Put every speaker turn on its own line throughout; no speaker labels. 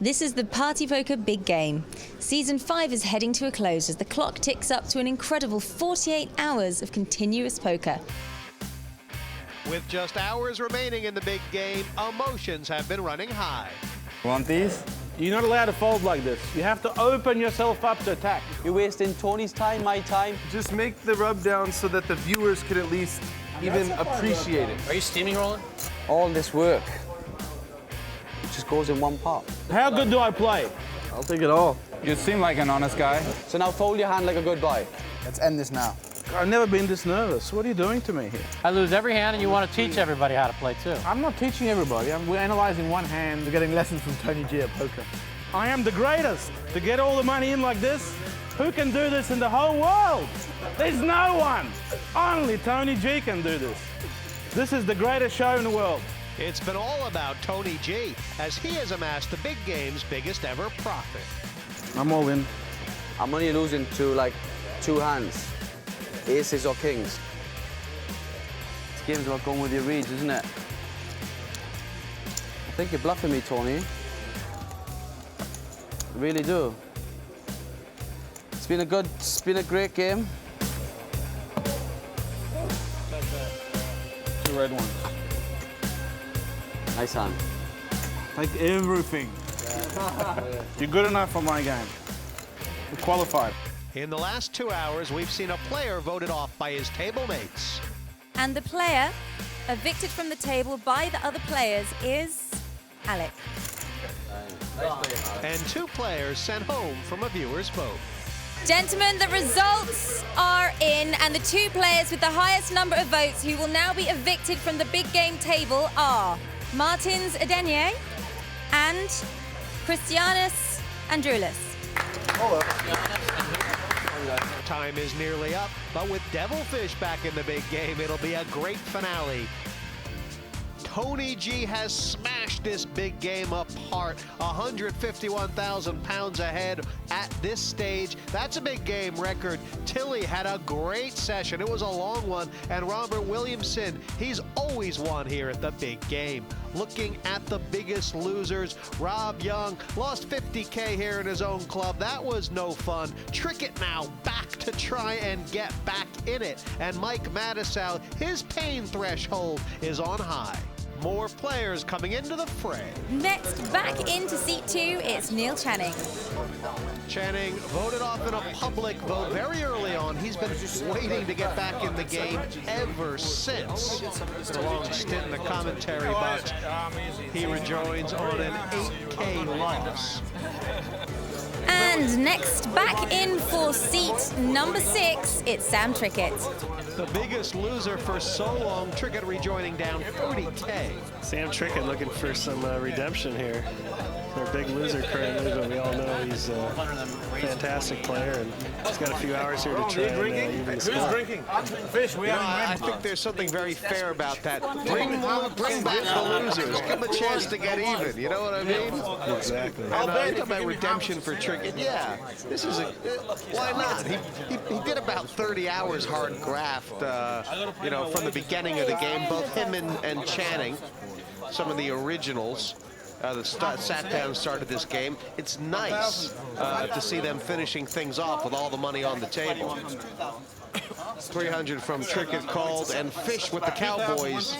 This is the Party Poker Big Game. Season 5 is heading to a close as the clock ticks up to an incredible 48 hours of continuous poker.
With just hours remaining in the big game, emotions have been running high.
Want these?
You're not allowed to fold like this. You have to open yourself up to attack.
You're wasting Tony's time, my time.
Just make the rub down so that the viewers could at least even appreciate it.
Are you steaming, Roland?
All this work, it just goes in one pot.
How good do I play?
I'll take it all.
You seem like an honest guy.
So now fold your hand like a good boy.
Let's end this now.
I've never been this nervous. What are you doing to me here?
I lose every hand, and you want to teach everybody how to play, too.
I'm not teaching everybody. We're analyzing one hand.
We're getting lessons from Tony G at poker.
I am the greatest. To get all the money in like this, who can do this in the whole world? There's no one. Only Tony G can do this. This is the greatest show in the world.
It's been all about Tony G, as he has amassed the big game's biggest ever profit.
I'm all in.
I'm only losing to like 2 hands, aces or kings. This game's about going with your reads, isn't it? I think you're bluffing me, Tony. I really do. It's been a great game.
2 red ones.
Nice hand.
Take everything. You're good enough for my game. You're qualified.
In the last 2 hours, we've seen a player voted off by his table mates.
And the player evicted from the table by the other players is Alec.
And 2 players sent home from a viewer's vote.
Gentlemen, the results are in, and the 2 players with the highest number of votes who will now be evicted from the big game table are Martins Adenier and Christianis Androulis.
Time is nearly up, but with Devilfish back in the big game, it'll be a great finale. Tony G has smashed this big game apart. 151,000 pounds ahead at this stage. That's a big game record. Tilly had a great session. It was a long one. And Robert Williamson, he's always won here at the big game. Looking at the biggest losers, Rob Young lost 50K here in his own club. That was no fun. Trickett now back to try and get back in it. And Mike Matusow, his pain threshold is on high. More players coming into the fray.
Next, back into seat 2, it's Neil Channing.
Channing voted off in a public vote very early on. He's been waiting to get back in the game ever since. A long stint in the commentary box. He rejoins on an 8K loss.
And next, back in for seat number 6, it's Sam Trickett.
The biggest loser for so long, Trickett rejoining down 30K.
Sam Trickett looking for some redemption here. They're a big loser currently, but we all know he's a fantastic player, and he's got a few hours here to try and even the spot.
Who's drinking? Fish, we
I think there's something very fair about that. Bring back the losers. Give them a chance to get even. You know what I mean?
Exactly.
And you talk about redemption for Trickett. Yeah, this is why not? He did about 30 hours hard graft, you know, from the beginning of the game. Both him and Channing, some of the originals. That sat down and started this game. It's nice to see them finishing things off with all the money on the table. 300 from Trickett called, and Fish with the Cowboys.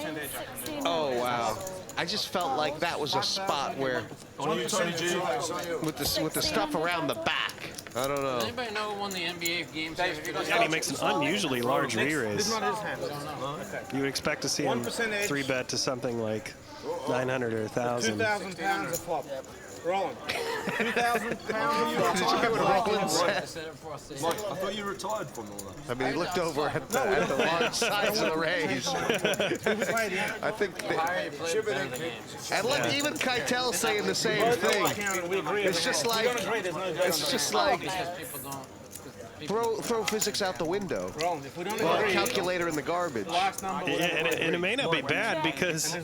Oh, wow. I just felt like that was a spot where, with the stuff around the back, I don't know.
Does anybody know who won the NBA games?
And he makes an unusually large re-raise. You would expect to see him 3-bet to something like 900 or 1,000.
2,000 pounds a flop. Roland. 2,000 pounds.
Did you hear what Roland said?
I thought you retired from all that.
I mean, he looked over at the large size of the raise. I think and look, even Keitel saying the same thing. It's just like throw physics out the window. Well, the calculator in the garbage.
And it may not be bad, because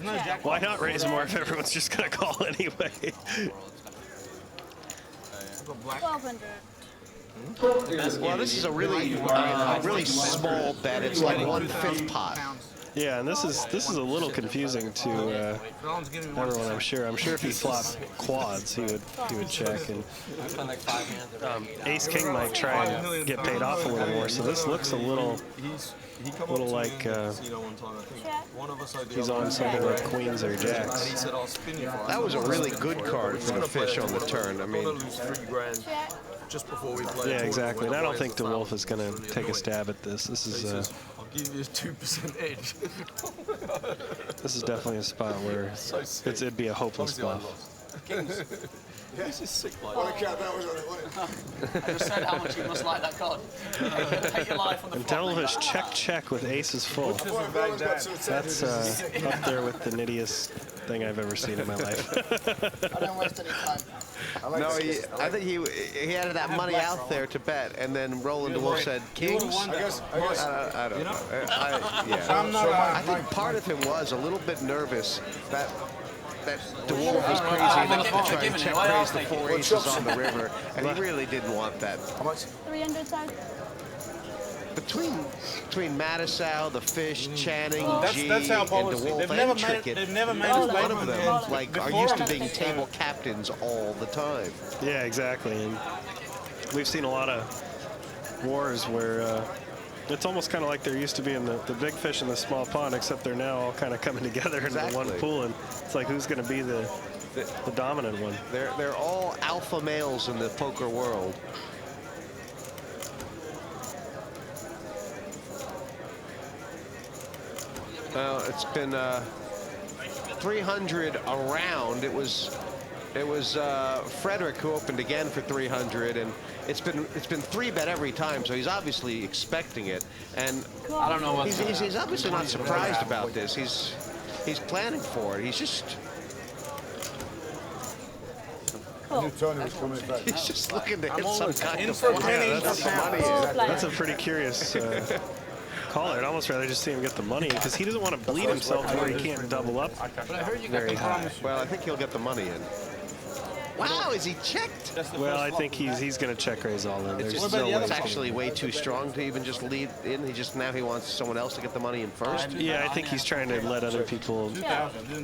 why not raise more if everyone's just going to call anyway?
1,200.
Well, this is a really small bet. It's like 1/5 pot.
Yeah, and this is a little confusing to everyone. I'm sure. If he flopped quads, he would check. And Ace King might try and get paid off a little more. So this looks a little like he's on something like queens or jacks.
That was a really good card for the fish on the turn. I mean,
just before we play.
Yeah, exactly. And I don't think the Wolfe is going to take a stab at this. This is.
I'll give you a 2% edge.
This is definitely a spot where it'd be a hopeless bluff.
This is sick. Like
I
just said how much you must like that card. Take your life on the
And Devilfish check with aces full. That's up there with the nittiest thing I've ever seen in my life.
I don't waste any time.
No, I think he had that money out there to bet, and then Roland and Wolfe said kings. I don't know. I think part of him was a little bit nervous that DeWolf was crazy enough to try and check raise the 4 aces on the river, and he really didn't want that.
How much?
300 times.
Between Matusow, the Fish, Channing, G,
that's our
and
policy.
DeWolf and Trickett,
They've never made
one
us
of them like are used to being table captains all the time.
Yeah, exactly. And we've seen a lot of wars where it's almost kind of like they're used to being the big fish in the small pond, except they're now all kind of coming together into one pool, and it's like who's going to be the dominant one.
They're all alpha males in the poker world. Well, it's been 300 around. It was Fredrik who opened again for 300, and it's been 3-bet every time, so he's obviously expecting it. And
I don't know what
he's obviously not surprised about this. He's planning for it. He's just he's just looking to hit some kind of money.
That's a pretty curious caller. I'd almost rather just see him get the money because he doesn't want to bleed himself to where he can't double up very high.
Well, I think he'll get the money in. Wow, is he checked?
Well, I think he's going to check raise all in. There's no way.
It's actually way too strong to even just lead in. Now he wants someone else to get the money in first.
Yeah, I think he's trying to let other people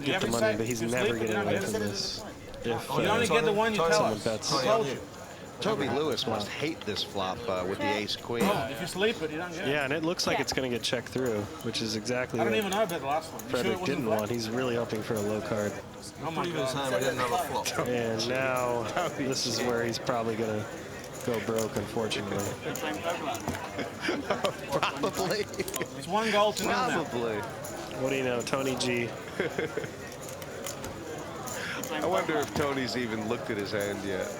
get the money, but he's never getting away from this. If
you only get the one you tell
someone
us.
bets.
Toby Lewis must hate this flop with the ace-queen.
If you sleep it, you don't get it.
Yeah, and it looks like it's going to get checked through, which is exactly
I don't
what
even know about the last one.
Fredrik didn't want. He's really hoping for a low card.
Oh my God.
I didn't have a flop.
And now this is where he's probably going to go broke, unfortunately.
Probably.
It's one goal to nil now.
Probably.
What do you know, Tony G?
I wonder if Tony's even looked at his hand yet.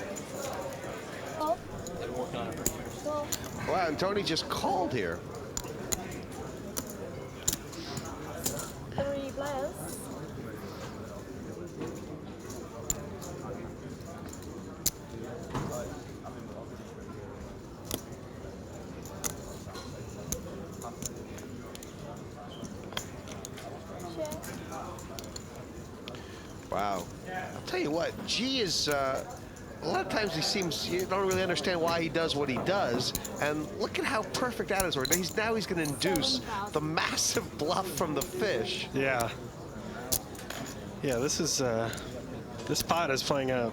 Wow, and Tony just called here.
3 players.
Wow. I'll tell you what, G is, a lot of times you don't really understand why he does what he does, and look at how perfect that is. Now he's going to induce the massive bluff from the fish.
Yeah. Yeah, this pot is playing out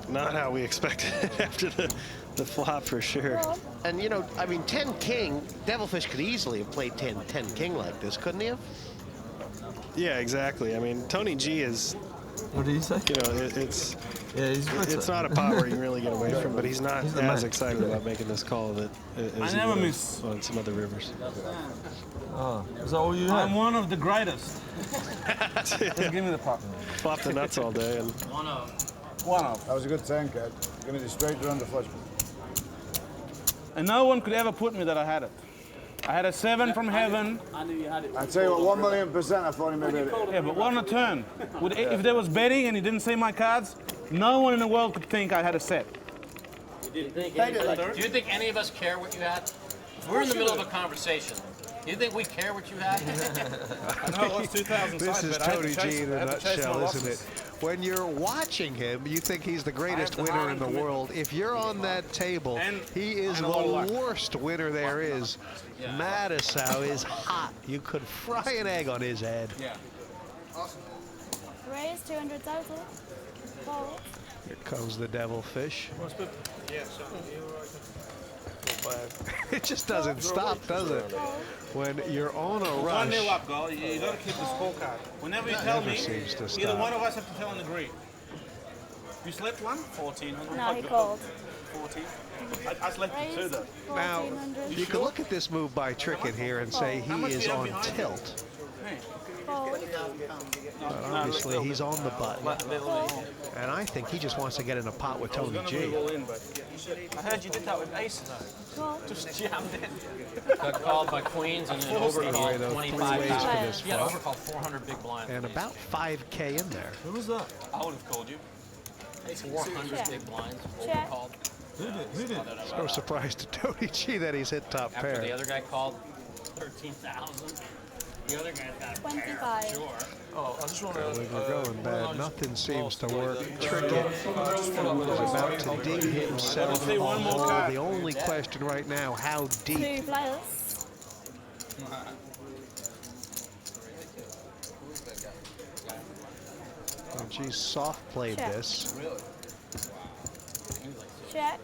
not how we expected after the flop for sure.
And, you know, I mean, 10-king, Devilfish could easily have played 10-king like this, couldn't he have?
Yeah, exactly. I mean, Tony G is,
What did he say?
you know, it's not a pot where you really get away from, but he's not as excited about making this call as he was on some other rivers.
Oh, is that all you have?
I'm one of the greatest. Give me the pot.
Flop the nuts all day. And
One of.
That was a good turn, Kate. Going to be straight around the flush.
And no one could ever put me that I had it. I had a 7 from heaven.
I knew you had it.
I tell you what, 1,000,000% I thought he made it.
Yeah, but what on a turn? If there was betting and he didn't see my cards, no one in the world could think I had a set.
Do you think any of us care what you had? We're in the middle of a conversation. Do you think we care what you had?
I know it was 2,000
This is Tony G in a nutshell, isn't it? When you're watching him, you think he's the greatest winner in the world. If you're on that table, he is the worst winner there is. Matusow is hot. You could fry an egg on his head.
Yeah. Raise 200 total. Fold.
Here comes the Devilfish. It just doesn't stop, does it? When you're on a rush.
1-0 up, goal. You gotta keep the scorecard. Whenever you tell me, either one of us have to tell and agree. You slept one? 1400.
No, he called.
14. I slept two though.
Now, you can look at this move by Trickett here and say he is on tilt. But obviously, he's on the button. And I think he just wants to get in a pot with Tony G.
I heard you did that with aces. Just jammed in. Got called by queens and then overcalled 25 times. Yeah, overcalled 400 big blinds.
And about 5K in there.
Who was that?
I would have called you. 400 big blinds overcalled.
Who did?
So surprised to Tony G that he's hit top pair.
After the other guy called 13,000. The other guy's got a
25.
pair, sure.
Oh, I just want to.
We're going bad. Nothing seems to work. Trickett is about to dig himself a hole. The only question right now, how deep?
2 players.
And she's soft played this.
Check.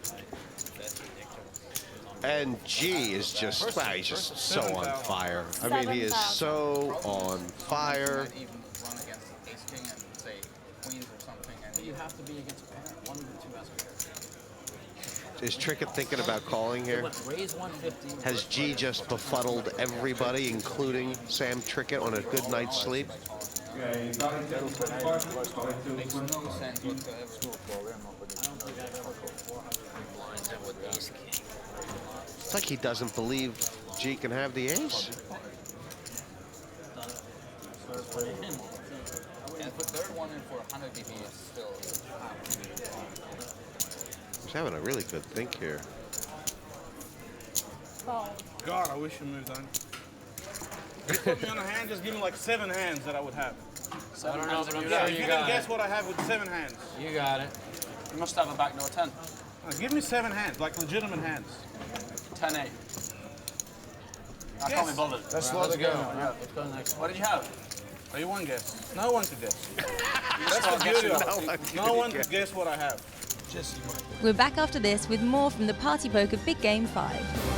And G is just, wow, he's just so on fire. I mean, he is so on fire.
Even run against ace king and say queens or something. And
You have to be against a pair. 1 or 2 has a pair.
Is Trickett thinking about calling here?
Raise 150.
Has G just befuddled everybody, including Sam Trickett, on a good night's sleep? It's like he doesn't believe G can have the ace.
And put third one in for 100 BB is still.
He's having a really good think here.
God, I wish you moved on. You put me on a hand, just give me like 7 hands that I would have.
I don't know, but I'm
Yeah,
sure
you
you
can
got
guess
it.
what I have with 7 hands.
You got it.
You must have a backdoor 10.
Give me 7 hands, like legitimate hands.
10-8. I can't be bothered.
Let's
Let's
go.
go. Yeah, let's go next.
What did you have?
Oh, you one guess. No one could guess. That's
start
the beauty of
guessing.
it. No one could guess what I have.
We're back after this with more from the Party Poker Big Game 5.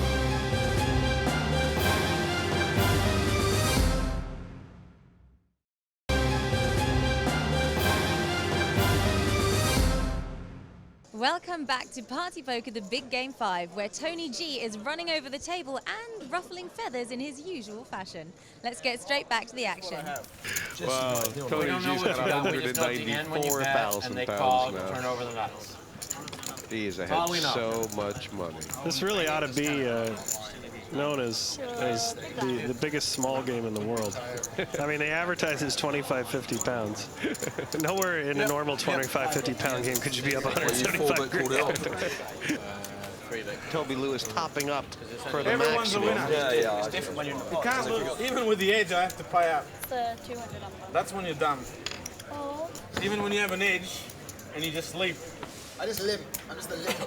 Welcome back to Party Poker, the Big Game 5, where Tony G is running over the table and ruffling feathers in his usual fashion. Let's get straight back to the action.
Wow, Tony G's got
We just go at the end when you bet, and they
£194,000
call,
now.
turn over the nuts.
He is
All
ahead
we know.
so much money.
This really ought to be known as the biggest small game in the world. I mean, they advertise as 25, 50 pounds. Nowhere in a normal 25, 50 pound game could you be up 175 grand.
Toby Lewis topping up for the
Everyone's a
maximum.
winner.
It's different when you're in the pot.
You can't lose. Even with the edge, I have to pay up.
It's the 200 number.
That's when you're dumb.
Fold.
Even when you have an edge and you just sleep.
I just limp. I'm just a limp.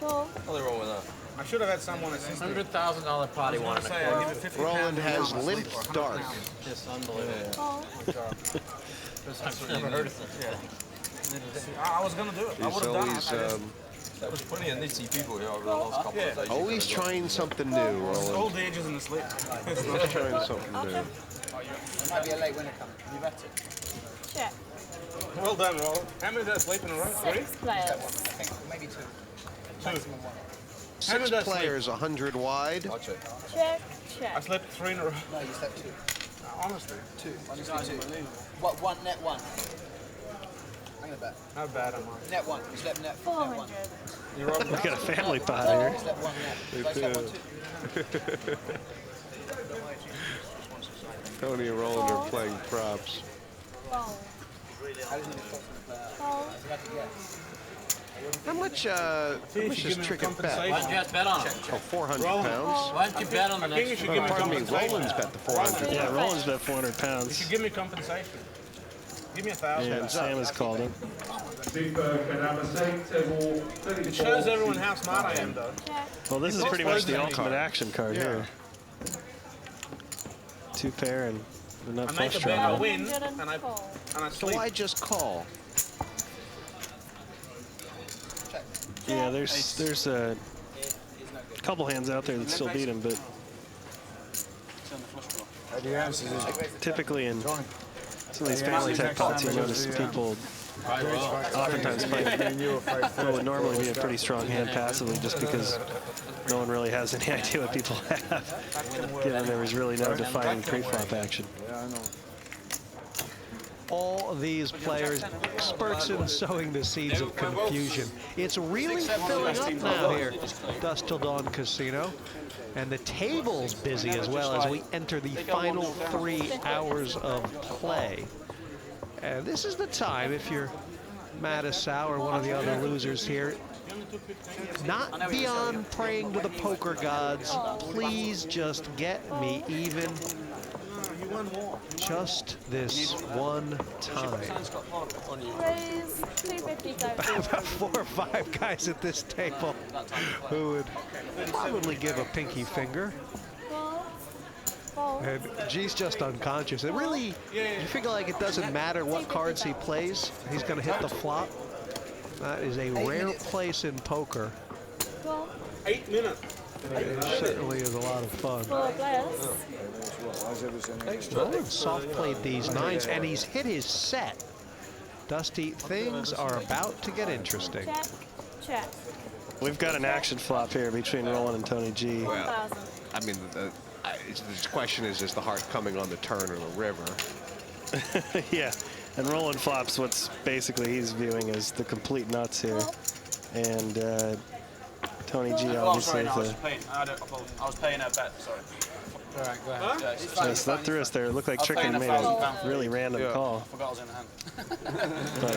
Fold.
Nothing wrong with that.
I should have had someone assist me.
$100,000 potty
I
one
was
and
gonna
a
say, I
quarter.
give it 50
Roland
pounds.
has limp dark.
Just unbelievable.
Fold.
I've never heard of such a thing.
I was going to do it. I
He's
would have done
always,
it.
There was plenty of nitty people here over the last couple of days.
always trying something new, Roland.
All the edges in the sleep.
Always trying something new.
It might be a late winner coming. You bet it.
Check.
Well done, Roland. How many does sleep in a row? 3?
6 players.
I think maybe 2.
2.
Maximum 1.
How many
6
does sleep?
players, 100 wide.
Check. Check.
I slept 3 in a row.
No, you slept 2.
Honestly.
2. You slept 2. What? Net 1. I'm gonna bet.
How bad am I?
Net 1. You slept net
400.
1.
You robbed
We got a family pot
You
here.
slept 1 net. I slept 1 too.
Tony and Roland are playing props.
Fold. Fold.
How much does Trickett bet?
Why don't you guys bet on it?
Oh, 400 pounds.
Why don't you bet on the
I think you
next
should
one?
give me
Pardon me,
compensation.
Roland's bet the 400.
Yeah, Roland's bet 400
You
pounds.
should give me compensation.
Give me 1,000.
And Sam has called him.
It shows everyone how smart I am, though.
Well, this is pretty much the ultimate action card here. 2 pair and not
I make
flush
a bet, I
draw.
win, and I sleep.
So I just call.
Yeah, there's a couple hands out there that still beat him, but typically in some of these family type pots, you notice people oftentimes play what would normally be a pretty strong hand passively, just because no one really has any idea what people have, given there was really no defining pre-flop action.
All these players experts in sowing the seeds of confusion. It's really filling up now here, Dusk Till Dawn Casino. And the table's busy as well as we enter the final 3 hours of play. And this is the time, if you're Matusow or one of the other losers here, not beyond praying to the poker gods, please just get me even just this one time.
Raise 250
About 4 or 5 guys at this table who would probably give a pinky finger. And G's just unconscious. It really, you figure like it doesn't matter what cards he plays, he's going to hit the flop. That is a rare place in poker.
8 minutes.
It certainly is a lot of fun. Roland soft played these 9s and he's hit his set. Dusty, things are about to get interesting.
Check, check.
We've got an action flop here between Roland and Tony G.
Well, I mean, the question is the heart coming on the turn or the river?
Yeah, and Roland flops what's basically he's viewing as the complete nuts here. And Tony G obviously
I was paying a bet, sorry.
All right, go ahead.
Yes, that threw us there. It looked like Trickett made a really random call.
I forgot I was in the hand.
But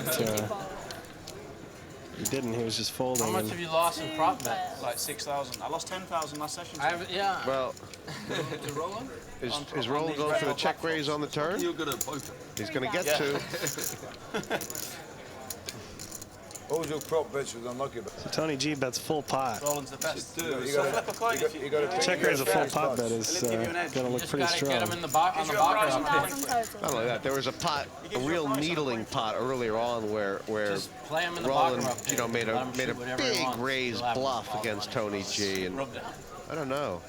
he didn't. He was just folding.
How much have you lost in prop bet? Like 6,000. I lost 10,000 last session.
Yeah.
Well,
Roland?
is Roland going for the check raise on the turn?
You're good at poker.
He's going to get to.
What was your prop bets was unlucky about?
So Tony G bets full pot.
Roland's the best.
You got
Check raise a full pot bet is going to look pretty strong.
Get him in the box on the box.
Not only that, there was a real needling pot earlier on where Roland, made a big raise bluff against Tony G, and I don't know.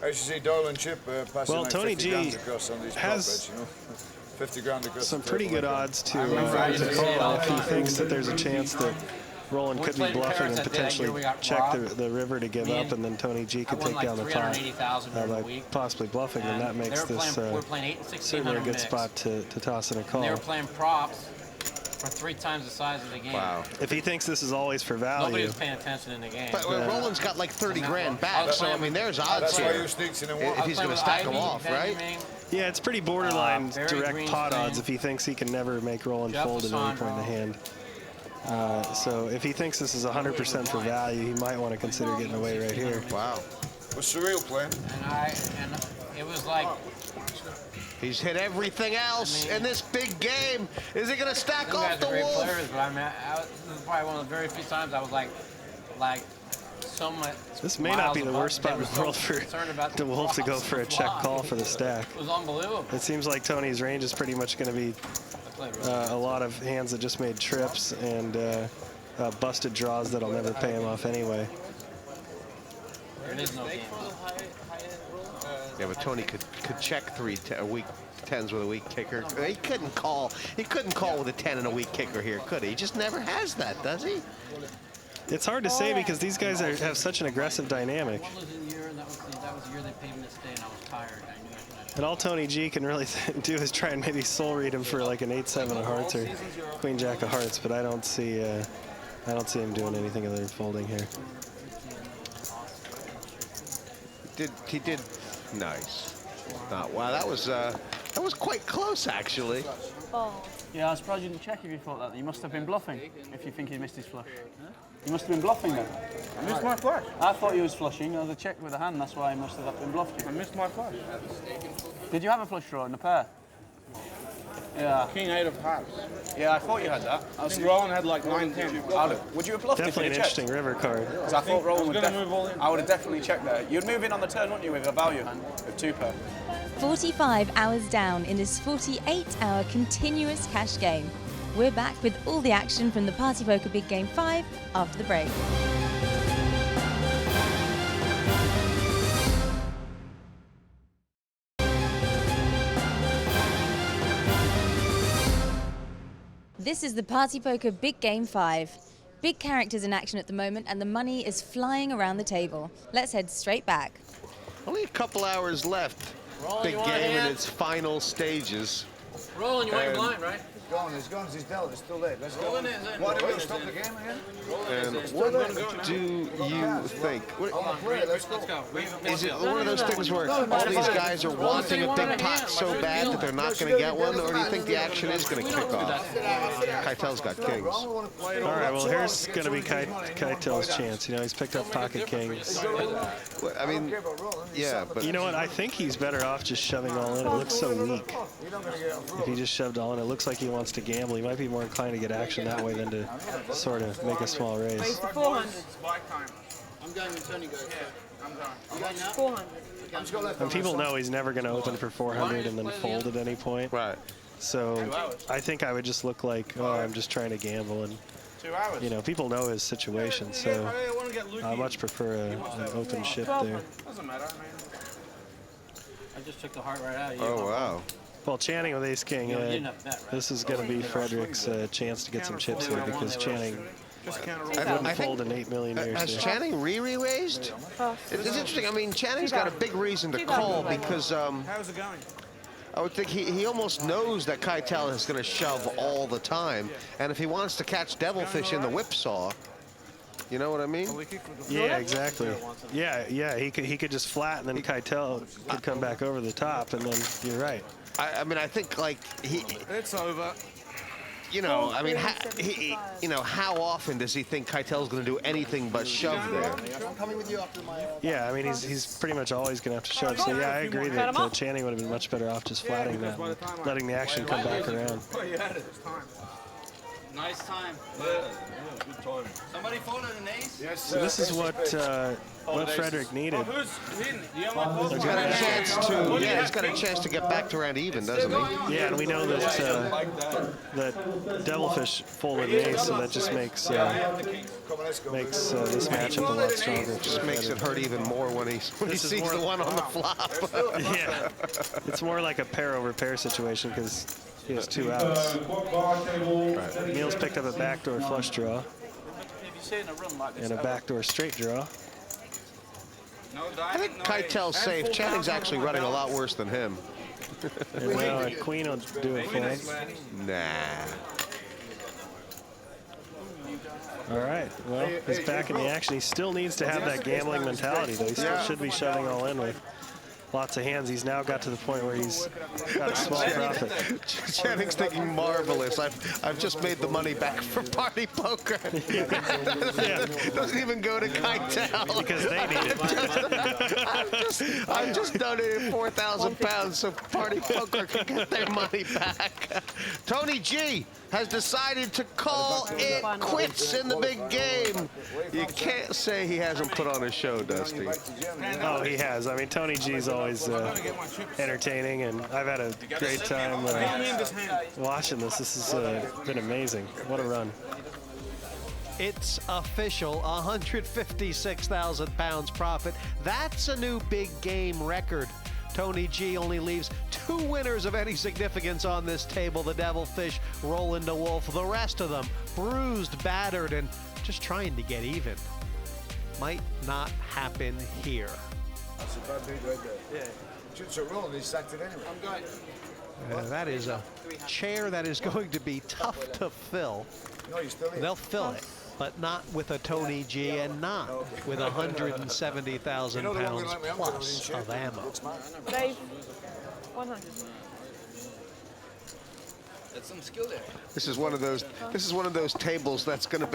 I used to see Doyle and Chip passing
Well,
like
Tony
50
G
grand across on these prop
has
bets, 50 grand across
some
the
pretty
table
good
like
odds to call if he thinks that there's a chance that Roland could be bluffing and potentially check the river to give up, and then Tony G could take down the pot by possibly bluffing, and that makes this certainly a good spot to toss in a call.
They were playing props for 3 times the size of the game.
Wow.
If he thinks this is always for value.
Nobody was paying attention in the game.
But Roland's got like 30 grand back, so I mean, there's odds here. If he's going to stack them off, right?
Yeah, it's pretty borderline direct pot odds if he thinks he can never make Roland fold at any point in the hand. So if he thinks this is 100% for value, he might want to consider getting away right here.
Wow.
What's the real plan?
And it was like...
He's hit everything else in this big game. Is he going to stack off the
Wolfe?
Wolfe?
Players, but I mean, this is probably one of the very few times I was like so much.
This may not be the worst spot in the world for the Wolfe to go for a check call for the stack.
It was unbelievable.
It seems like Tony's range is pretty much going to be a lot of hands that just made trips and busted draws that'll never pay him off anyway.
There is no game.
Yeah, but Tony could check 3 weak 10s with a weak kicker. He couldn't call. He couldn't call with a 10 and a weak kicker here, could he? He just never has that, does he?
It's hard to say because these guys have such an aggressive dynamic.
That was the year they paid him to stay, and I was tired. I knew I couldn't.
And all Tony G can really do is try and maybe soul read him for like an 8-7 of hearts or Queen Jack of hearts, but I don't see him doing anything other than folding here.
He did nice. Wow, that was quite close actually.
Yeah, I was surprised you didn't check if you thought that. You must have been bluffing if you think he missed his flush. You must have been bluffing then.
I missed my flush.
I thought he was flushing. I was a check with a hand, that's why he must have been bluffing.
I missed my flush.
Did you have a flush draw in the pair? Yeah.
King 8 of hearts.
Yeah, I thought you had that.
I think Roland had like 9-10.
Alec, would you have bluffed
Definitely
if
an
you checked?
interesting river card.
Because I thought Roland would
gonna move all in.
I would have definitely checked there. You'd move in on the turn, wouldn't you, with a value hand with 2 pair?
45 hours down in this 48-hour continuous cash game. We're back with all the action from the Party Poker Big Game 5 after the break. This is the Party Poker Big Game 5. Big characters in action at the moment and the money is flying around the table. Let's head straight back.
Only a couple hours left.
Roland,
Big
you want a
game in
hand?
its final stages.
Roland, you want your blind, right?
It's gone, he's dealt, it's too late. Let's go.
Roland is in.
What,
Roland
do we
is
stop
in.
the game again?
And
It's
what
still there.
do you think?
Let's go.
Is it one of those things where all these guys are wanting a big pot so bad that they're not going to get one, or do you think the action is going to kick off? Keitel's got kings.
All right, well, here's going to be Keitel's chance. You know, he's picked up pocket kings.
I mean, yeah, but...
You know what? I think he's better off just shoving all in. It looks so weak. If he just shoved all in, it looks like he wants to gamble. He might be more inclined to get action that way than to sort of make a small raise.
Raise to 400.
I'm going with Tony goes. I'm going now.
400.
And people know he's never going to open for 400 and then fold at any point.
Right.
So I think I would just look like, oh, I'm just trying to gamble. And, you know, people know his situation. So I much prefer an open shift there.
Doesn't matter,
I just took the heart right out of you.
Oh, wow.
Well, Channing with ace king, this is going to be Fredrik's chance to get some chips here because Channing wouldn't fold in 8 million years.
Has Channing re-raised? It's interesting. I mean, Channing's got a big reason to call because
how's it going?
I would think he almost knows that Keitel is going to shove all the time, and if he wants to catch Devilfish in the whipsaw, you know what I mean?
Yeah, exactly. Yeah, he could just flat, and then Keitel could come back over the top, and then you're right.
I mean, I think like
It's over.
You know, I mean, you know, how often does he think Keitel's going to do anything but shove there?
I'm coming with you after my.
Yeah, I mean, he's pretty much always going to have to shove. So yeah, I agree that Channing would have been much better off just flatting that, and letting the action come back around.
Nice time.
Good time.
Somebody folded an ace?
Yes,
So this is what Fredrik needed.
He's got a chance to, he's got a chance to get back to around even, doesn't he?
Yeah, and we know that that Devilfish folded an ace, so that just makes this matchup a lot stronger.
Just makes it hurt even more when he sees the one on the flop.
Yeah, it's more like a pair over pair situation because he has 2 outs. Right. Neil's picked up a backdoor flush draw and a backdoor straight draw.
I think Keitel's safe. Channing's actually running a lot worse than him.
And now a queen will do it for him.
Nah.
All right, well, he's back in the action. He still needs to have that gambling mentality, though. He still should be shoving all in with lots of hands. He's now got to the point where he's got a small profit.
Channing's thinking marvelous. I've just made the money back for party poker. Doesn't even go to Keitel.
Because they need it.
I've just donated 4,000 pounds so party poker can get their money back. Tony G has decided to call it quits in the big game. You can't say he hasn't put on a show, Dusty.
Oh, he has. I mean, Tony G's always entertaining, and I've had a great time watching this. This has been amazing. What a run.
It's official, 156,000 pounds profit. That's a new big game record. Tony G only leaves 2 winners of any significance on this table. The Devilfish, Roland, Wolfe. The rest of them bruised, battered, and just trying to get even. Might not happen here.
That's a bad beat right there. Yeah. So Roland, he's sacked it anyway. I'm going.
That is a chair that is going to be tough to fill.
No, you're still here.
They'll fill it, but not with a Tony G and not with 170,000 pounds plus of ammo.
Dave, 100.
That's some skill there.
This is one of those. This is one of those tables that's gonna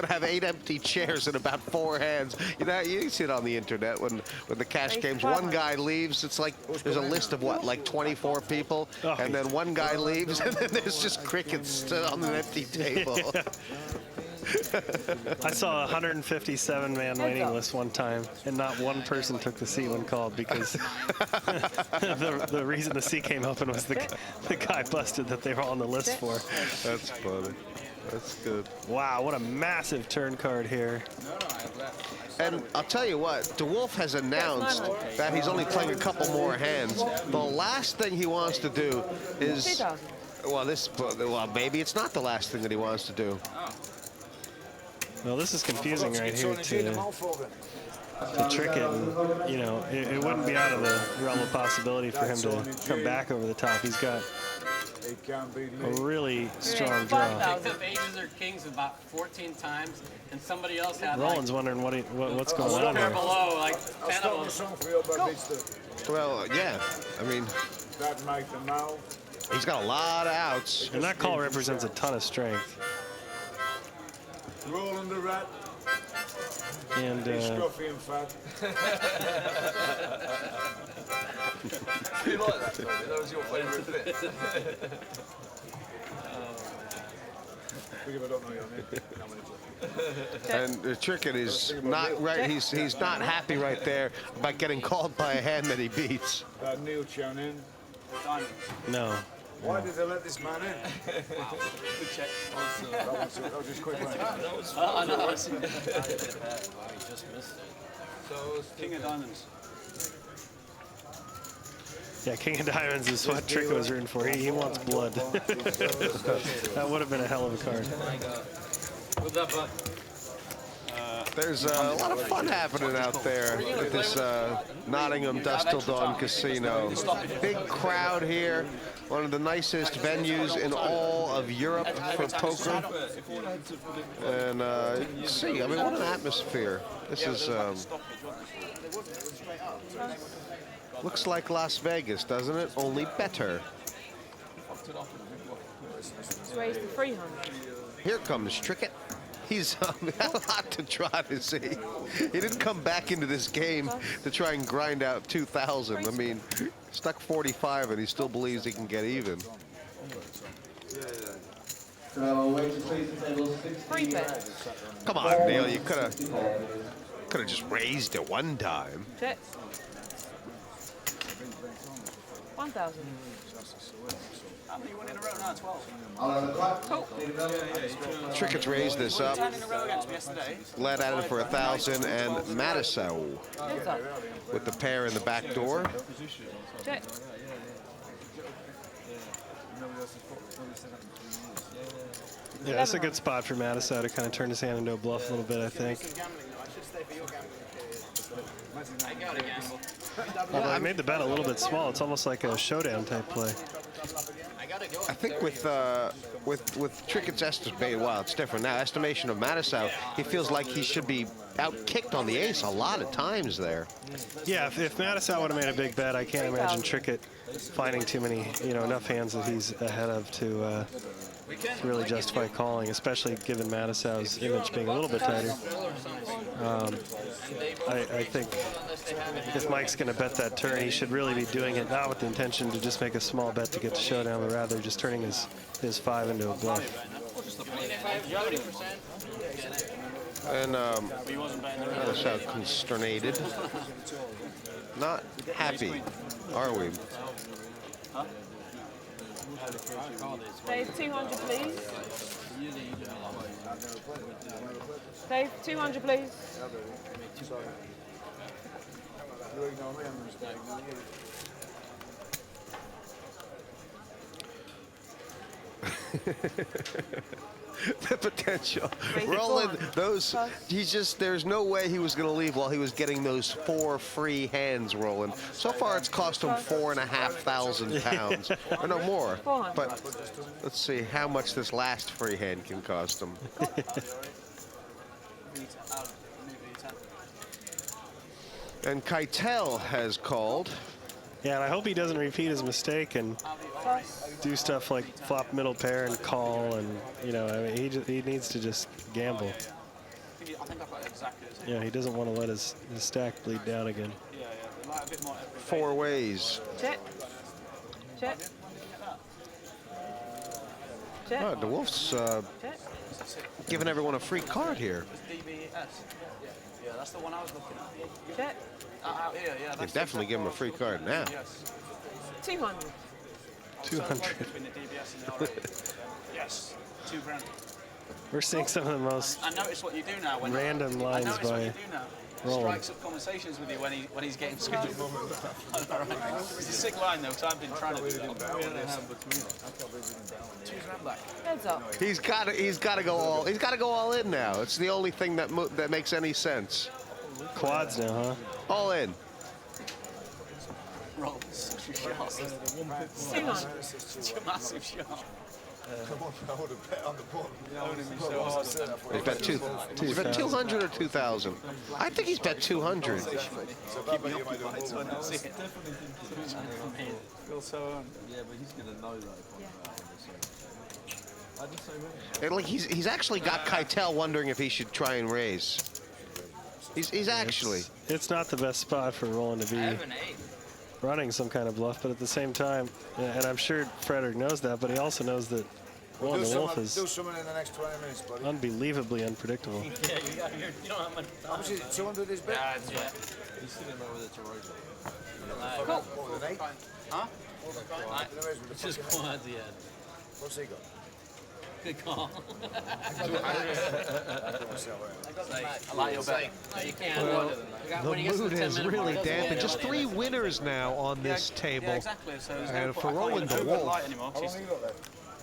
have 8 empty chairs and about 4 hands. You know, you see it on the internet when the cash games. One guy leaves. It's like there's a list of what, like 24 people, and then one guy leaves, and then there's just crickets still on an empty table.
Yeah. I saw a 157-man waiting list one time, and not one person took the seat when called because the reason the seat came open was the guy busted that they were on the list for.
That's funny. That's good.
Wow, what a massive turn card here.
And I'll tell you what, Wolfe has announced that he's only playing a couple more hands. The last thing he wants to do is, well, maybe it's not the last thing that he wants to do.
Well, this is confusing right here to Trickett, and you know, it wouldn't be out of the realm of possibility for him to come back over the top. He's got a really strong draw.
Picked up aces or kings about 14 times, and somebody else had
Roland's wondering what's going on here.
Below, like 10 of them.
Well, yeah, I mean, he's got a lot of outs.
And that call represents a ton of strength.
Roland the rat.
And
scruffy and fat.
You like that, Toby? That was your favourite bit.
And Trickett is not right. He's not happy right there about getting called by a hand that he beats.
Neil Chonin.
No.
Why did they let this man in? Good check. That was just quick.
That was fun. Wow, he just missed it.
So, King of Diamonds.
Yeah, King of Diamonds is what Trickett was rooting for. He wants blood. That would have been a hell of a card.
What's up, bud?
There's a lot of fun happening out there at this Nottingham Dusk Till Dawn Casino. Big crowd here. One of the nicest venues in all of Europe for poker. And you can see, I mean, what an atmosphere. This is, looks like Las Vegas, doesn't it? Only better.
Let's raise the 300.
Here comes Trickett. He's had a lot to try to see. He didn't come back into this game to try and grind out 2,000. I mean, stuck 45 and he still believes he can get even. Come on, Neil, you could have just raised it one time.
Check. 1,000.
How many won in a row now? 12.
Trickett's raised this up.
10 in a row against me yesterday.
Led at it for 1,000, and Matusow with the pair in the back door.
Check.
Yeah, that's a good spot for Matusow to kind of turn his hand into a bluff a little bit, I think. Although I made the bet a little bit small. It's almost like a showdown type play.
I think with Trickett's estimate, well, it's different now. Estimation of Matusow, he feels like he should be out-kicked on the ace a lot of times there.
Yeah, if Matusow would have made a big bet, I can't imagine Trickett finding too many, enough hands that he's ahead of to really justify calling, especially given Matusow's image being a little bit tighter. I think if Mike's going to bet that turn, he should really be doing it not with the intention to just make a small bet to get the showdown, but rather just turning his 5 into a bluff.
And Matusow consternated. Not happy, are we?
Dave, 200, please. Dave, 200, please.
The potential. Roland, there's no way he was going to leave while he was getting those 4 free hands, Roland. So far, it's cost him £4,500, or no more. But let's see how much this last free hand can cost him. And Keitel has called.
Yeah, and I hope he doesn't repeat his mistake and do stuff like flop middle pair and call, and you know, I mean, he needs to just gamble.
I think I've got exactly the same.
Yeah, he doesn't want to let his stack bleed down again.
Yeah, like a bit more.
4 ways.
Check. Check. Check.
Oh, the Wolfe's giving everyone a free card here.
DBS. Yeah, that's the one I was looking at.
Check.
Out here, yeah.
They definitely give him a free card now.
200.
200.
Between the DBS and the RA. Yes, $2,000.
We're seeing some of the most
I notice what you do now when
random lines
I notice what
by
you do now.
Roland.
Strikes up conversations with you when he's getting screwed. It's a sick line though, because I've been trying to do that. $2,000 back.
Heads up.
He's got to go all in now. It's the only thing that makes any sense.
Quads now, huh?
All in.
Roll such a shot. It's a massive shot.
Come on, I would have bet on the button.
He's bet 200 or 2,000. I think he's bet 200.
Keep me occupied so I don't see it.
Feel so yeah, but he's gonna know that.
And like he's actually got Keitel wondering if he should try and raise. He's actually.
It's not the best spot for Roland to be running some kind of bluff, but at the same time, and I'm sure Fredrik knows that, but he also knows that Roland the Wolfe is
do something in the next 20 minutes, buddy.
unbelievably unpredictable.
Yeah, you don't have much time.
How much is it? 200 is bet?
Yeah, it's right.
He's sitting there with it to rotate.
Cool.
More than 8?
Huh? It's just quads, yeah.
What's he got?
Good call.
I
like your bet. You can't.
Well, the mood is really dampened. Just 3 winners now on this table.
Yeah, exactly. So
and for Roland the Wolfe,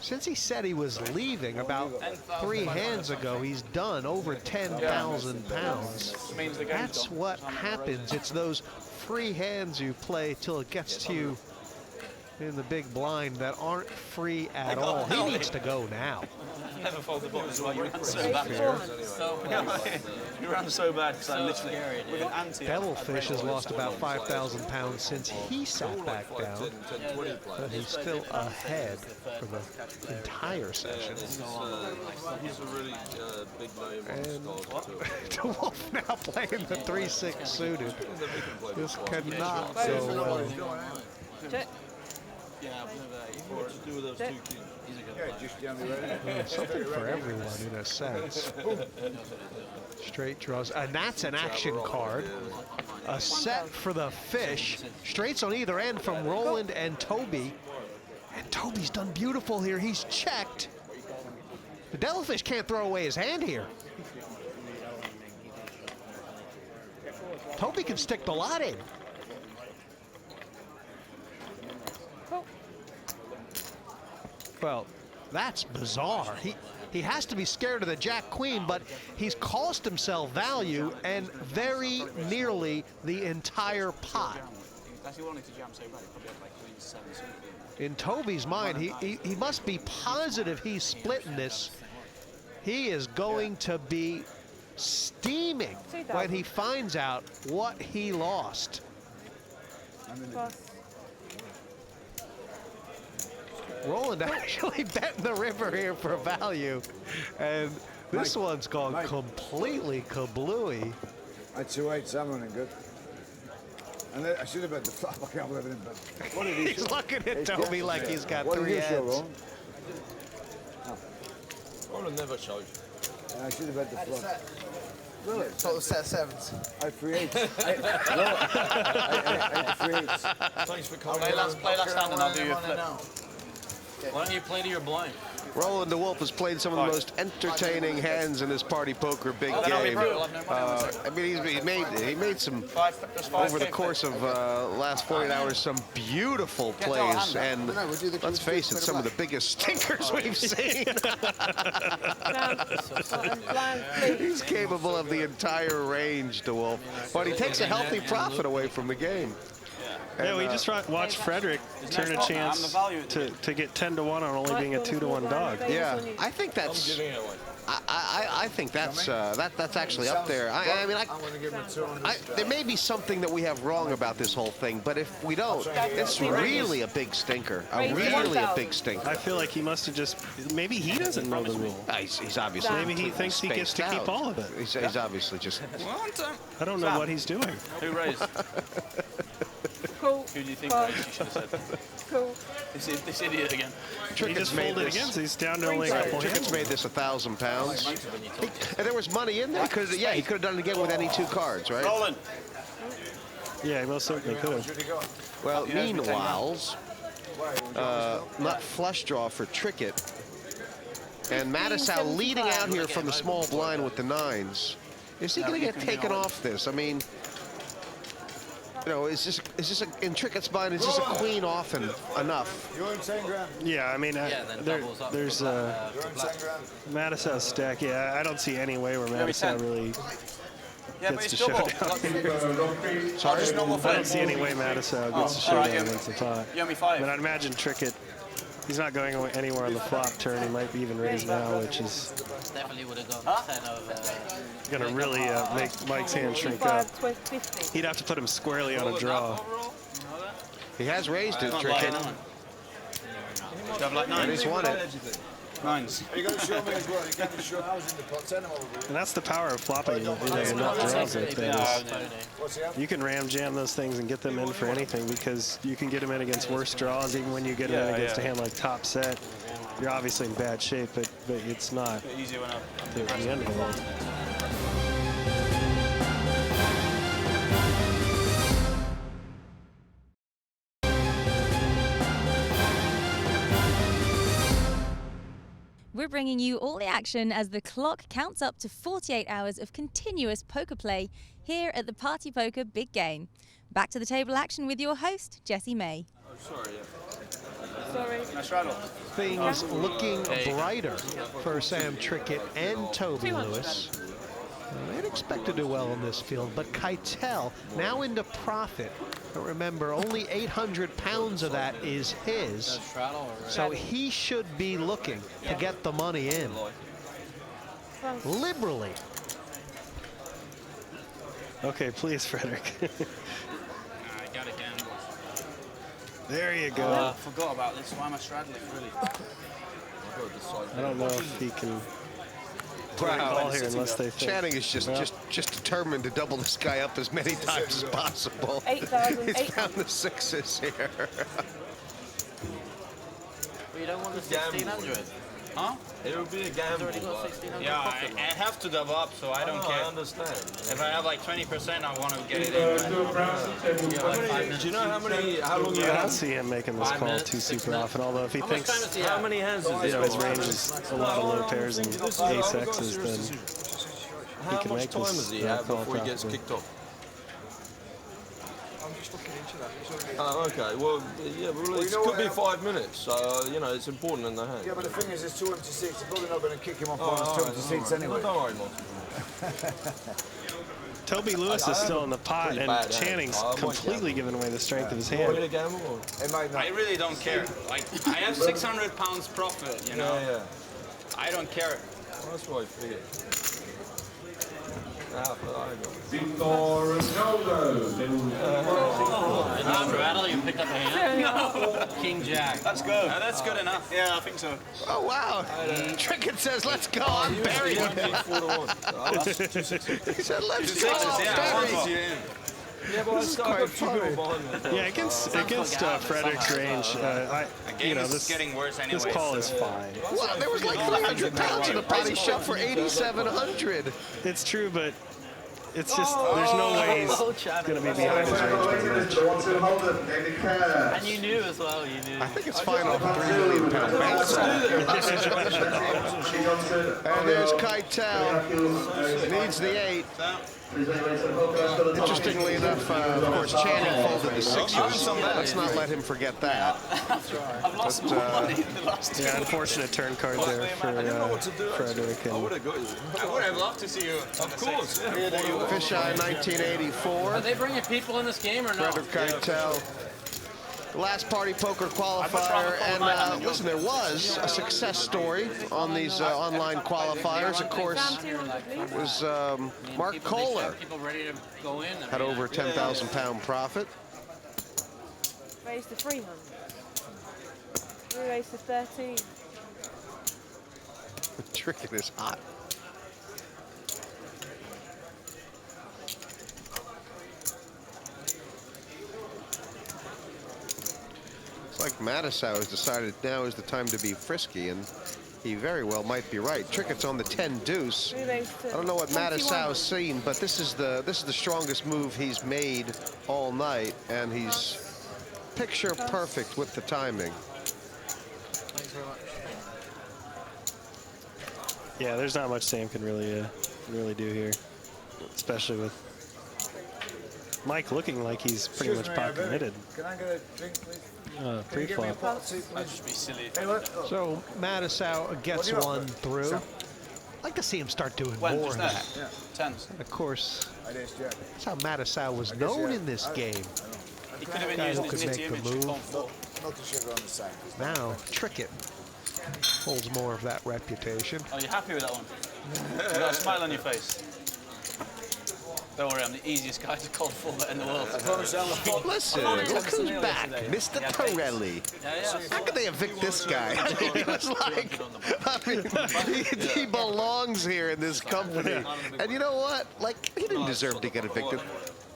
since he said he was leaving about 3 hands ago, he's done over 10,000 pounds. That's what happens. It's those free hands you play till it gets to you in the big blind that aren't free at all. He needs to go now.
Never fold the button as well. You ran so bad. You ran so bad because I literally with an anti.
Devilfish has lost about 5,000 pounds since he sat back down, but he's still ahead for the entire session.
He's a really big name.
And the Wolfe now playing the 3-6 suited. This cannot go well.
Check.
Yeah,
What to do with those 2 keys?
he's a good
Yeah, just down the road.
Something for everyone in a sense. Straight draws, and that's an action card. A set for the fish. Straights on either end from Roland and Toby. And Toby's done beautiful here. He's checked. The Devilfish can't throw away his hand here. Toby can stick the lot in. Well, that's bizarre. He has to be scared of the Jack-Queen, but he's cost himself value and very nearly the entire pot. In Toby's mind, he must be positive he's splitting this. He is going to be steaming when he finds out what he lost. Roland actually betting the river here for value, and this one's gone completely kablooey.
I had 2-8, I'm running good. And I should have bet the flop. I can't believe it. But what did he
He's
show?
looking at Toby like he's got
what
3
did he show,
heads.
Roland never shows.
I should have bet the flop.
Really? Total set of 7s.
I had 3-8. I had 3-8.
Thanks for coming.
Play last hand and I'll do your flip. Why don't you play to your blind?
Roland the Wolfe has played some of the most entertaining hands in this party poker big game. I mean, he made some over the course of last 48 hours some beautiful plays, and let's face it, some of the biggest stinkers we've seen. He's capable of the entire range, the Wolfe, but he takes a healthy profit away from the game.
Yeah, we just watched Fredrik turn a chance to get 10-1 on only being a 2-1 dog.
Yeah, I think that's I think that's that's actually up there. I mean, there may be something that we have wrong about this whole thing, but if we don't, it's really a big stinker. Really a big stinker.
I feel like he must have just, maybe he doesn't know the rule.
He's obviously.
Maybe he thinks he gets to keep all of it.
He's obviously just.
I don't know what he's doing.
Who raised?
Cool.
Who do you think raised? You should have said.
Cool.
This idiot again.
He just folded again, so he's down to only a couple hands.
Trickett's made this £1,000. And there was money in there. He could have done it again with any 2 cards, right?
Roland.
Yeah, he most certainly could have.
Well, meanwhile, not flush draw for Trickett. And Matusow leading out here from the small blind with the 9s. Is he going to get taken off this? I mean, you know, is this in Trickett's mind, is this a queen often enough?
You're in 10 grand.
Yeah, I mean, there's Matusow's stack. Yeah, I don't see any way where Matusow really gets to showdown.
Sorry?
I don't see any way Matusow gets to showdown against the pot.
You owe me 5.
But I'd imagine Trickett, he's not going anywhere on the flop turn. He might be even raise now, which is
Definitely would have gone 10 over.
going to really make Mike's hand shrink up. He'd have to put him squarely on a draw.
He has raised it, Trickett.
Double like 9.
And he's won it.
9s.
Are you going to show me as well? You're going to show I was in the pot 10 over.
And that's the power of flopping enough draws like that. You can ram jam those things and get them in for anything, because you can get them in against worse draws. Even when you get them in against a hand like top set, you're obviously in bad shape, but it's not the end of the world.
We're bringing you all the action as the clock counts up to 48 hours of continuous poker play here at the Party Poker Big Game. Back to the table action with your host, Jessie May.
Oh, sorry,
Sorry.
Nice rattle.
Things looking brighter for Sam Trickett and Toby Lewis. They'd expect to do well in this field, but Keitel now into profit. But remember, only 800 pounds of that is his, so he should be looking to get the money in liberally.
Okay, please, Fredrik.
I got it gamble.
There you go.
I forgot about this. Why am I straddling, really?
I don't know if he can
Wow.
here unless they think.
Channing is just determined to double this guy up as many times as possible.
8,000.
He's found the 6s here.
Well, you don't want the 1600?
Huh?
It would be a gamble.
Yeah, I have to double up, so I don't care.
I understand.
If I have like 20%, I want to get it in.
Do you know how long you
I don't
have?
see him making this call too super often, although if he thinks
How many hands is
his range is a lot of low pairs and ace-X's, then he can make this.
How much time does he have before he gets kicked off?
I'm just looking into that.
Oh, okay. Well, yeah, well, it could be 5 minutes, so, you know, it's important in the hand.
Yeah, but the thing is, there's 2 empty seats. They're probably not going to kick him off on 2 empty seats anyway.
Don't worry, Mark.
Toby Lewis is still in the pot, and Channing's completely given away the strength of his hand.
I really don't care. Like, I have 600 pounds profit, you know?
Yeah.
I don't care.
Well, that's what I figured.
Rattle, you picked up a hand?
No.
King Jack.
That's good. That's good enough. Yeah, I think so.
Oh, wow. Trickett says, let's go. I'm buried. He said, let's go. I'm buried.
Yeah, but
This is quite funny.
Yeah, against Fredrik's range, this
getting worse anyway,
this call is fine.
Well, there was like 300 pounds in the pot. He shoved for 8,700.
It's true, but it's just there's no way he's going to be behind his range.
And you knew as well, you knew.
I think it's fine off a 3 million pound bank. And there's Keitel. Needs the 8. Interestingly enough, of course, Channing folded the 6s. Let's not let him forget that.
I've lost more money in the last 2
Yeah, unfortunate turn card there for Fredrik.
I would have got you.
I would have loved to see you. Of course.
Fisheye 1984.
Are they bringing people in this game or no?
Fredrik Keitel. last party poker qualifier, and listen, there was a success story on these online qualifiers. Of course, it was Mark Kohler had over a 10,000 pound profit.
Raised to 300. We raised to 13.
Trickett is hot. It's like Matusow has decided now is the time to be frisky, and he very well might be right. Trickett's on the 10 deuce. I don't know what Matusow's seen, but this is the strongest move he's made all night, and he's picture perfect with the timing.
Thanks very much.
Yeah, there's not much Sam can really do here, especially with Mike looking like he's pretty much pot committed.
Can I get a drink, please?
Pre-flop.
I'd just be silly.
So Matusow gets one through. I'd like to see him start doing more of that.
Yeah.
Tens.
And of course,
I didn't check.
that's how Matusow was known in this game.
He could have been
Guy who
using
could
his
make
city
the
image to
move.
come full.
Not the sugar on the side.
Now Trickett holds more of that reputation.
Oh, you're happy with that one? You got a smile on your face. Don't worry, I'm the easiest guy to call full bet in the world.
Listen, look who's back, Mr. Torelli. How could they evict this guy? He was like, I mean, he belongs here in this company. And you know what? Like, he didn't deserve to get evicted.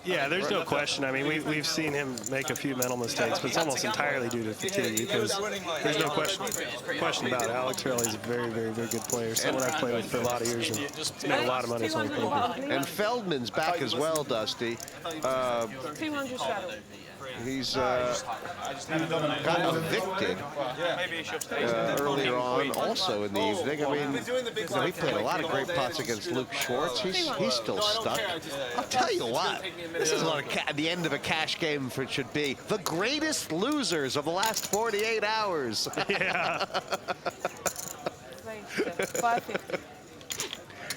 Yeah, there's no question. I mean, we've seen him make a few mental mistakes, but it's almost entirely due to fatigue, because there's no question about it. Alec Torelli's a very, very, very good player. Someone I've played with for a lot of years and made a lot of money on poker.
And Feldman's back as well, Dusty.
200 shadow.
He's got evicted earlier on, also in the evening. I mean, he played a lot of great pots against Luke Schwartz. He's still stuck. I'll tell you what, this is what the end of a cash game for it should be. The greatest losers of the last 48 hours.
Yeah.
550.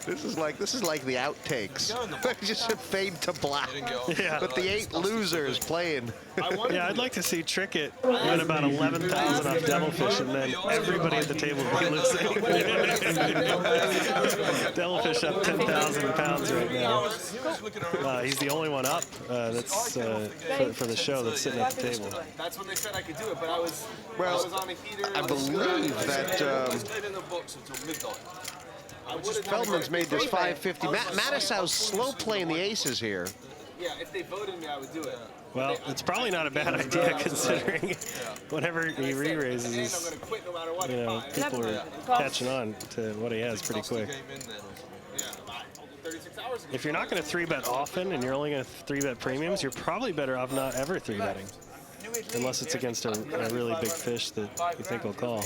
This is like the outtakes. Just a fade to black.
Yeah.
But the 8 losers playing.
Yeah, I'd like to see Trickett win about 11,000 off Devilfish, and then everybody at the table would be losing. Devilfish up 10,000 pounds right now. He's the only one up that's for the show that's sitting at the table.
That's when they said I could do it, but I was on a heater.
I believe that
stayed in the box until midnight.
Feldman's made this 550. Matusow's slow playing the aces here.
Yeah, if they voted me, I would do it.
Well, it's probably not a bad idea considering whenever he re-raises, you know, people are catching on to what he has pretty quick. If you're not going to 3-bet often and you're only going to 3-bet premiums, you're probably better off not ever 3-betting. Unless it's against a really big fish that you think will call.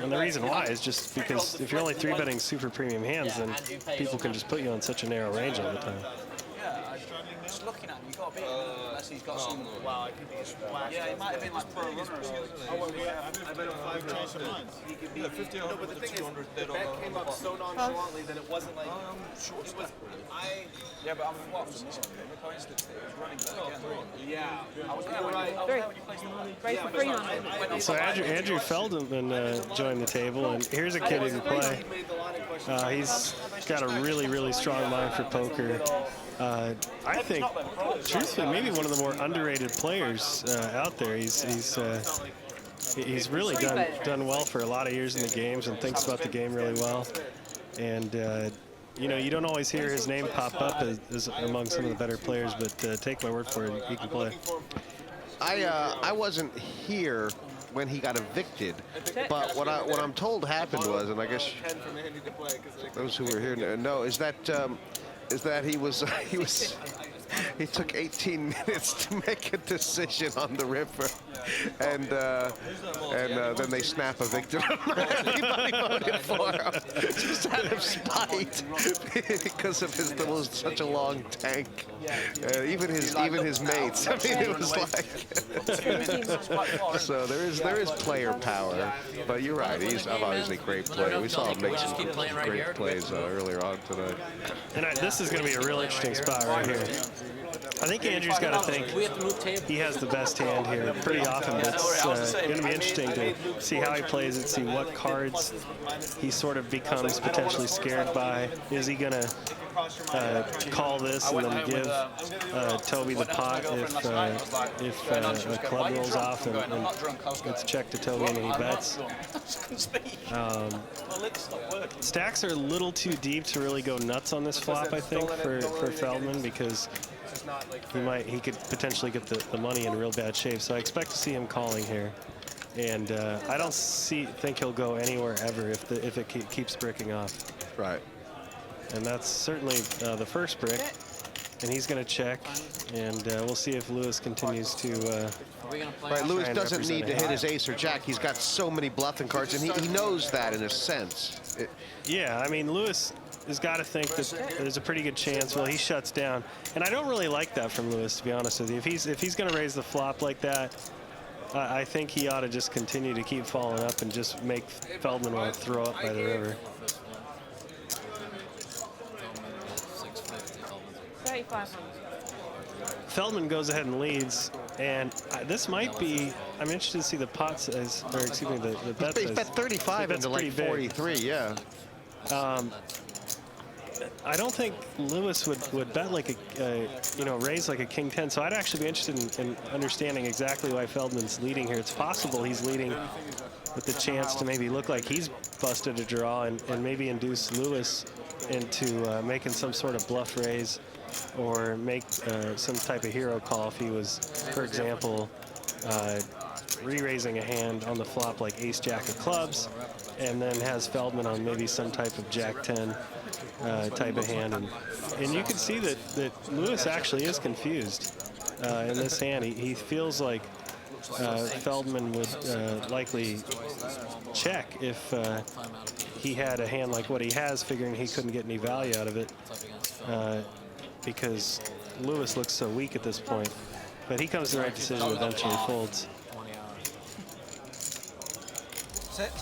And the reason why is just because if you're only 3-betting super premium hands, then people can just put you on such a narrow range all the time.
Yeah, just looking at him, you've got to beat him unless he's got some. Wow, I think he's yeah, he might have been like pro runner or something.
I bet him 5 times a month. He could beat 50. No, but the thing is, the bet came up so nonchalantly that it wasn't like. It was.
Yeah, but I'm what? The coincidence that he was running back again.
Yeah.
I was there when you placed the money.
Raised to 300.
So Andrew Feldman joined the table, and here's a kid who can play. He's got a really, really strong mind for poker. I think, truthfully, maybe one of the more underrated players out there. He's really done well for a lot of years in the games and thinks about the game really well. And you know, you don't always hear his name pop up as among some of the better players, but take my word for it, he can play.
I wasn't here when he got evicted, but what I'm told happened was, and I guess those who were here know, is that he took 18 minutes to make a decision on the river, and then they snap evicted him. Everybody voted for him just out of spite because of his such a long tank. Even his mates. I mean, it was like. So there is player power, but you're right. He's obviously a great player. We saw him make some great plays earlier on tonight.
And this is going to be a real interesting spot right here. I think Andrew's got to think he has the best hand here pretty often, but it's going to be interesting to see how he plays it, see what cards he sort of becomes potentially scared by. Is he going to call this and then give Toby the pot if a club rolls off and it's checked to Toby and he bets? Stacks are a little too deep to really go nuts on this flop, I think, for Feldman, because he could potentially get the money in real bad shape. So I expect to see him calling here, and I don't think he'll go anywhere ever if it keeps bricking off.
Right.
And that's certainly the first brick, and he's going to check, and we'll see if Lewis continues to.
Right, Lewis doesn't need to hit his ace or jack. He's got so many bluffing cards, and he knows that in a sense.
Yeah, I mean, Lewis has got to think that there's a pretty good chance. Well, he shuts down, and I don't really like that from Lewis, to be honest with you. If he's going to raise the flop like that, I think he ought to just continue to keep following up and just make Feldman want to throw up by the river.
3,500.
Feldman goes ahead and leads, and this might be. I'm interested to see the pot size, or excuse me, the bet size.
He's bet 35 into like 43, yeah.
I don't think Lewis would bet like raise like a king 10. So I'd actually be interested in understanding exactly why Feldman's leading here. It's possible he's leading with the chance to maybe look like he's busted a draw and maybe induce Lewis into making some sort of bluff raise, or make some type of hero call if he was, for example, re-raising a hand on the flop like ace-jack of clubs, and then has Feldman on maybe some type of jack-10 type of hand. And you can see that Lewis actually is confused in this hand. He feels like Feldman would likely check if he had a hand like what he has, figuring he couldn't get any value out of it, because Lewis looks so weak at this point. But he comes to the right decision, eventually folds.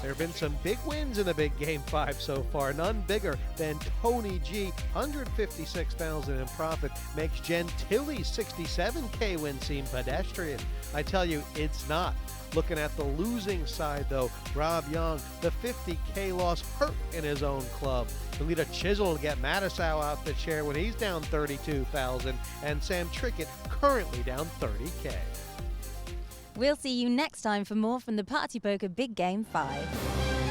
There have been some big wins in the big game 5 so far. None bigger than Tony G, 156,000 in profit, makes Gentili's 67K win seem pedestrian. I tell you, it's not. Looking at the losing side, though, Rob Young, the 50K loss hurt in his own club. He'll need a chisel to get Matusow out the chair when he's down 32,000, and Sam Trickett currently down 30K.
We'll see you next time for more from the Party Poker Big Game 5.